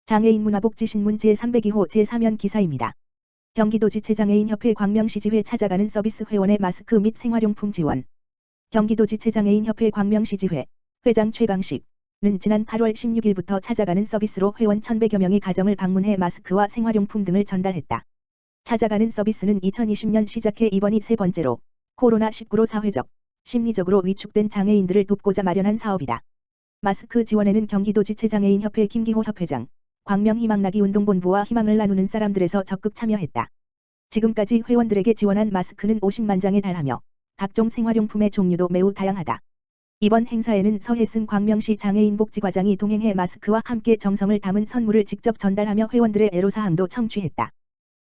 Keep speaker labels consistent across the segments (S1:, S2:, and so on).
S1: 장애인 문화복지신문 제302호 제3연 기사입니다. 경기도지체장애인협회 광명시지회 찾아가는 서비스 회원의 마스크 및 생활용품 지원. 경기도지체장애인협회 광명시지회 회장 최강식은 지난 8월 16일부터 찾아가는 서비스로 회원 1,100여 명의 가정을 방문해 마스크와 생활용품 등을 전달했다. 찾아가는 서비스는 2020년 시작해 이번이 세 번째로 코로나19로 사회적, 심리적으로 위축된 장애인들을 돕고자 마련한 사업이다. 마스크 지원에는 경기도지체장애인협회 김기호 협회장, 광명희망나기 운동본부와 희망을 나누는 사람들에서 적극 참여했다. 지금까지 회원들에게 지원한 마스크는 50만 장에 달하며 각종 생활용품의 종류도 매우 다양하다. 이번 행사에는 서혜승 광명시 장애인복지과장이 동행해 마스크와 함께 정성을 담은 선물을 직접 전달하며 회원들의 애로사항도 청취했다.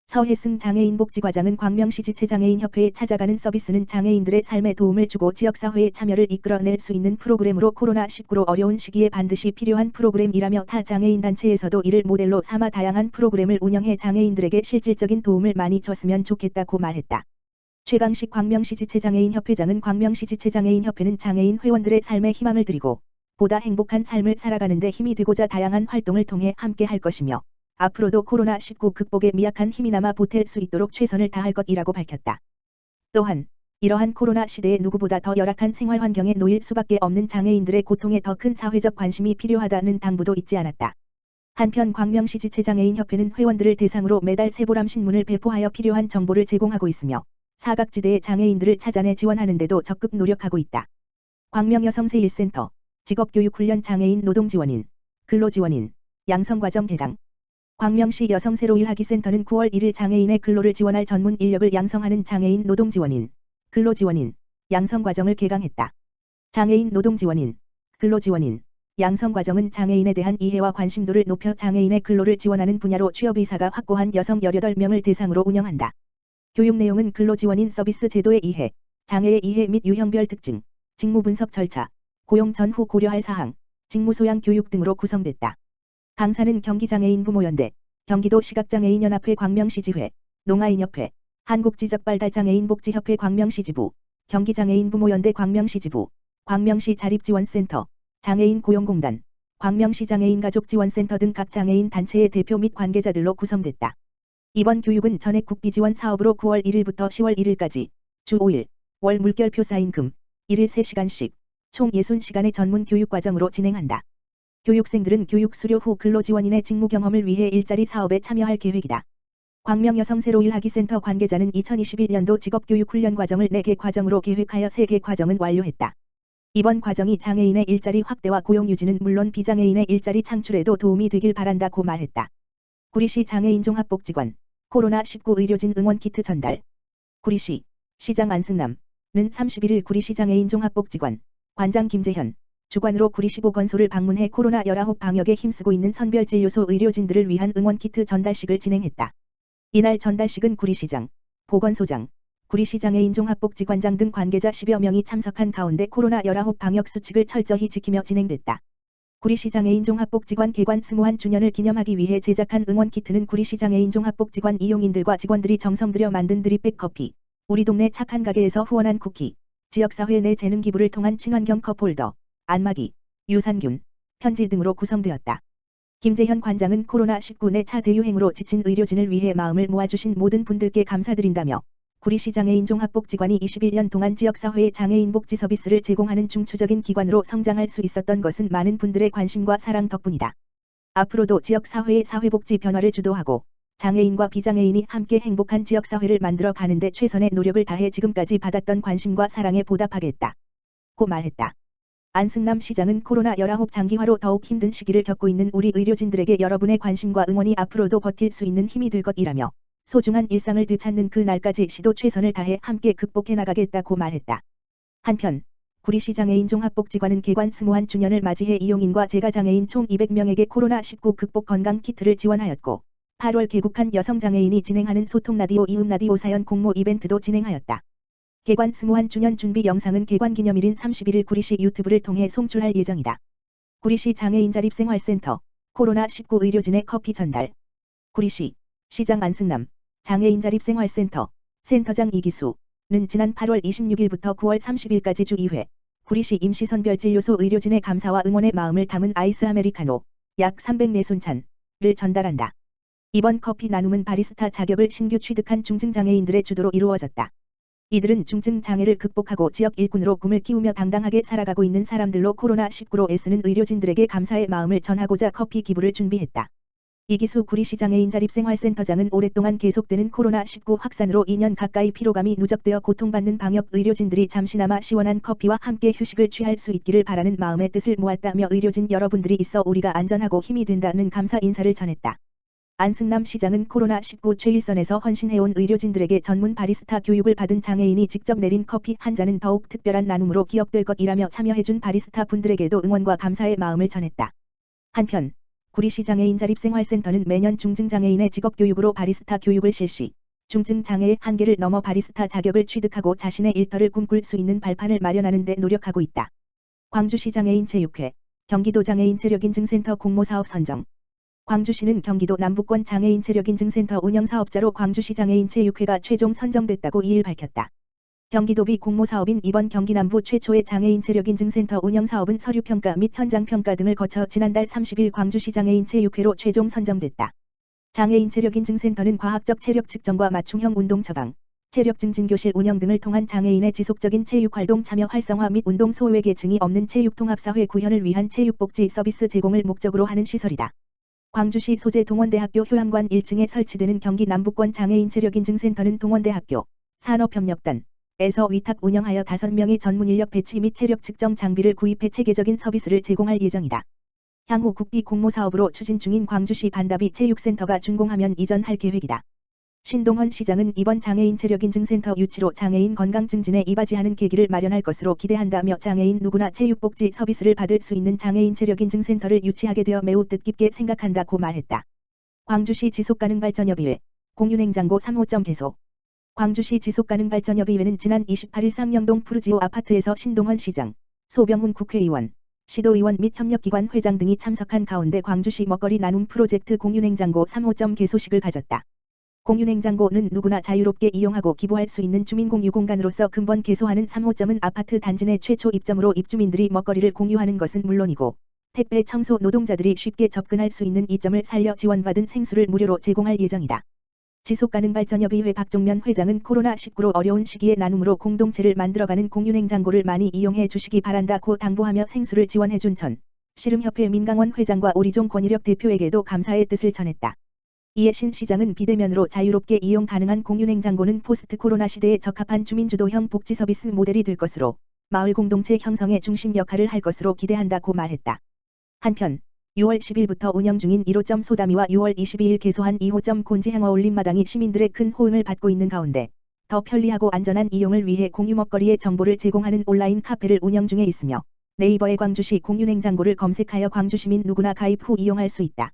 S1: 서혜승 장애인복지과장은 광명시지체장애인협회에 찾아가는 서비스는 장애인들의 삶에 도움을 주고 지역사회의 참여를 이끌어낼 수 있는 프로그램으로 코로나19로 어려운 시기에 반드시 필요한 프로그램이라며 타 장애인단체에서도 이를 모델로 삼아 다양한 프로그램을 운영해 장애인들에게 실질적인 도움을 많이 줬으면 좋겠다고 말했다. 최강식 광명시지체장애인협회장은 광명시지체장애인협회는 장애인 회원들의 삶에 희망을 드리고 보다 행복한 삶을 살아가는 데 힘이 되고자 다양한 활동을 통해 함께 할 것이며 앞으로도 코로나19 극복에 미약한 힘이나마 보탤 수 있도록 최선을 다할 것이라고 밝혔다. 또한 이러한 코로나 시대에 누구보다 더 열악한 생활 환경에 놓일 수밖에 없는 장애인들의 고통에 더 큰 사회적 관심이 필요하다는 당부도 잊지 않았다. 한편 광명시지체장애인협회는 회원들을 대상으로 매달 세보람 신문을 배포하여 필요한 정보를 제공하고 있으며 사각지대의 장애인들을 찾아내 지원하는 데도 적극 노력하고 있다. 광명여성세일센터, 직업교육훈련 장애인 노동지원인, 근로지원인, 양성과정 개당. 광명시 여성세로일하기센터는 9월 1일 장애인의 근로를 지원할 전문 인력을 양성하는 장애인 노동지원인, 근로지원인, 양성과정을 개강했다. 장애인 노동지원인, 근로지원인, 양성과정은 장애인에 대한 이해와 관심도를 높여 장애인의 근로를 지원하는 분야로 취업의사가 확고한 여성 18명을 대상으로 운영한다. 교육 내용은 근로지원인 서비스 제도의 이해, 장애의 이해 및 유형별 특징, 직무 분석 절차, 고용 전후 고려할 사항, 직무 소양 교육 등으로 구성됐다. 강사는 경기장애인 부모연대, 경기도 시각장애인연합회 광명시지회, 농아인협회, 한국지적발달장애인 복지협회 광명시지부, 경기장애인 부모연대 광명시지부, 광명시 자립지원센터, 장애인 고용공단, 광명시 장애인가족지원센터 등 각 장애인 단체의 대표 및 관계자들로 구성됐다. 이번 교육은 전액 국비지원 사업으로 9월 1일부터 10월 1일까지 주 5일, 월 물결표 쌓인금, 1일 3시간씩, 총 60시간의 전문 교육과정으로 진행한다. 교육생들은 교육 수료 후 근로지원인의 직무 경험을 위해 일자리 사업에 참여할 계획이다. 광명여성세로일하기센터 관계자는 2021년도 직업교육훈련 과정을 4개 과정으로 계획하여 3개 과정은 완료했다. 이번 과정이 장애인의 일자리 확대와 고용 유지는 물론 비장애인의 일자리 창출에도 도움이 되길 바란다고 말했다. 구리시 장애인종합복지관, 코로나19 의료진 응원키트 전달. 구리시, 시장 안승남은 31일 구리시 장애인종합복지관, 관장 김재현, 주관으로 구리시 보건소를 방문해 코로나19 방역에 힘쓰고 있는 선별진료소 의료진들을 위한 응원키트 전달식을 진행했다. 이날 전달식은 구리시장, 보건소장, 구리시장애인종합복지관장 등 관계자 10여 명이 참석한 가운데 코로나19 방역 수칙을 철저히 지키며 진행됐다. 구리시장애인종합복지관 개관 21주년을 기념하기 위해 제작한 응원키트는 구리시장애인종합복지관 이용인들과 직원들이 정성 들여 만든 드립백 커피, 우리 동네 착한 가게에서 후원한 쿠키, 지역사회 내 재능 기부를 통한 친환경 컵홀더, 안마기, 유산균, 편지 등으로 구성되었다. 김재현 관장은 코로나19 내 차 대유행으로 지친 의료진을 위해 마음을 모아주신 모든 분들께 감사드린다며 구리시 장애인종합복지관이 21년 동안 지역사회의 장애인 복지 서비스를 제공하는 중추적인 기관으로 성장할 수 있었던 것은 많은 분들의 관심과 사랑 덕분이다. 앞으로도 지역사회의 사회복지 변화를 주도하고 장애인과 비장애인이 함께 행복한 지역사회를 만들어 가는데 최선의 노력을 다해 지금까지 받았던 관심과 사랑에 보답하겠다. 고 말했다. 안승남 시장은 코로나19 장기화로 더욱 힘든 시기를 겪고 있는 우리 의료진들에게 여러분의 관심과 응원이 앞으로도 버틸 수 있는 힘이 될 것이라며 소중한 일상을 되찾는 그 날까지 시도 최선을 다해 함께 극복해 나가겠다고 말했다. 한편 구리시 장애인종합복지관은 개관 21주년을 맞이해 이용인과 재가장애인 총 200명에게 코로나19 극복 건강키트를 지원하였고 8월 개국한 여성장애인이 진행하는 소통라디오 이음라디오 사연 공모 이벤트도 진행하였다. 개관 21주년 준비 영상은 개관 기념일인 31일 구리시 유튜브를 통해 송출할 예정이다. 구리시 장애인자립생활센터, 코로나19 의료진의 커피 전달. 구리시, 시장 안승남, 장애인자립생활센터, 센터장 이기수는 지난 8월 26일부터 9월 30일까지 주 2회, 구리시 임시선별진료소 의료진의 감사와 응원의 마음을 담은 아이스 아메리카노, 약 304순찬, 전달한다. 이번 커피 나눔은 바리스타 자격을 신규 취득한 중증장애인들의 주도로 이루어졌다. 이들은 중증장애를 극복하고 지역 일꾼으로 꿈을 키우며 당당하게 살아가고 있는 사람들로 코로나19로 애쓰는 의료진들에게 감사의 마음을 전하고자 커피 기부를 준비했다. 이기수 구리시장애인 자립생활센터장은 오랫동안 계속되는 코로나19 확산으로 2년 가까이 피로감이 누적되어 고통받는 방역 의료진들이 잠시나마 시원한 커피와 함께 휴식을 취할 수 있기를 바라는 마음의 뜻을 모았다며 의료진 여러분들이 있어 우리가 안전하고 힘이 된다는 감사 인사를 전했다. 안승남 시장은 코로나19 최일선에서 헌신해온 의료진들에게 전문 바리스타 교육을 받은 장애인이 직접 내린 커피 한 잔은 더욱 특별한 나눔으로 기억될 것이라며 참여해준 바리스타 분들에게도 응원과 감사의 마음을 전했다. 한편 구리시장애인 자립생활센터는 매년 중증장애인의 직업교육으로 바리스타 교육을 실시, 중증장애의 한계를 넘어 바리스타 자격을 취득하고 자신의 일터를 꿈꿀 수 있는 발판을 마련하는 데 노력하고 있다. 광주시장애인 체육회, 경기도 장애인 체력인증센터 공모사업 선정. 광주시는 경기도 남부권 장애인 체력인증센터 운영사업자로 광주시장애인 체육회가 최종 선정됐다고 2일 밝혔다. 경기도비 공모사업인 이번 경기 남부 최초의 장애인 체력인증센터 운영사업은 서류평가 및 현장평가 등을 거쳐 지난달 30일 광주시장애인 체육회로 최종 선정됐다. 장애인 체력인증센터는 과학적 체력 측정과 맞춤형 운동 처방, 체력 증진교실 운영 등을 통한 장애인의 지속적인 체육활동 참여 활성화 및 운동 소외계층이 없는 체육통합사회 구현을 위한 체육복지 서비스 제공을 목적으로 하는 시설이다. 광주시 소재 동원대학교 효암관 1층에 설치되는 경기 남부권 장애인 체력인증센터는 동원대학교 산업협력단에서 위탁 운영하여 5명의 전문 인력 배치 및 체력 측정 장비를 구입해 체계적인 서비스를 제공할 예정이다. 향후 국비 공모사업으로 추진 중인 광주시 반다비 체육센터가 준공하면 이전할 계획이다. 신동헌 시장은 이번 장애인 체력인증센터 유치로 장애인 건강 증진에 이바지하는 계기를 마련할 것으로 기대한다며 장애인 누구나 체육복지 서비스를 받을 수 있는 장애인 체력인증센터를 유치하게 되어 매우 뜻깊게 생각한다고 말했다. 광주시 지속가능발전협의회 공유냉장고 3호점 개소. 광주시 지속가능발전협의회는 지난 28일 쌍영동 푸르지오 아파트에서 신동헌 시장, 소병훈 국회의원, 시도의원 및 협력기관 회장 등이 참석한 가운데 광주시 먹거리 나눔 프로젝트 공유냉장고 3호점 개소식을 가졌다. 공유냉장고는 누구나 자유롭게 이용하고 기부할 수 있는 주민공유 공간으로서 근본 개소하는 3호점은 아파트 단지 내 최초 입점으로 입주민들이 먹거리를 공유하는 것은 물론이고 택배 청소 노동자들이 쉽게 접근할 수 있는 이점을 살려 지원받은 생수를 무료로 제공할 예정이다. 지속가능발전협의회 박종면 회장은 코로나19로 어려운 시기에 나눔으로 공동체를 만들어가는 공유냉장고를 많이 이용해 주시기 바란다고 당부하며 생수를 지원해준 전 씨름협회 민강원 회장과 오리종 권일혁 대표에게도 감사의 뜻을 전했다. 이에 신 시장은 비대면으로 자유롭게 이용 가능한 공유냉장고는 포스트 코로나 시대에 적합한 주민주도형 복지 서비스 모델이 될 것으로 마을 공동체 형성의 중심 역할을 할 것으로 기대한다고 말했다. 한편 6월 10일부터 운영 중인 1호점 소다미와 6월 22일 개소한 2호점 곤지향어 올림마당이 시민들의 큰 호응을 받고 있는 가운데 더 편리하고 안전한 이용을 위해 공유 먹거리의 정보를 제공하는 온라인 카페를 운영 중에 있으며 네이버에 광주시 공유냉장고를 검색하여 광주시민 누구나 가입 후 이용할 수 있다.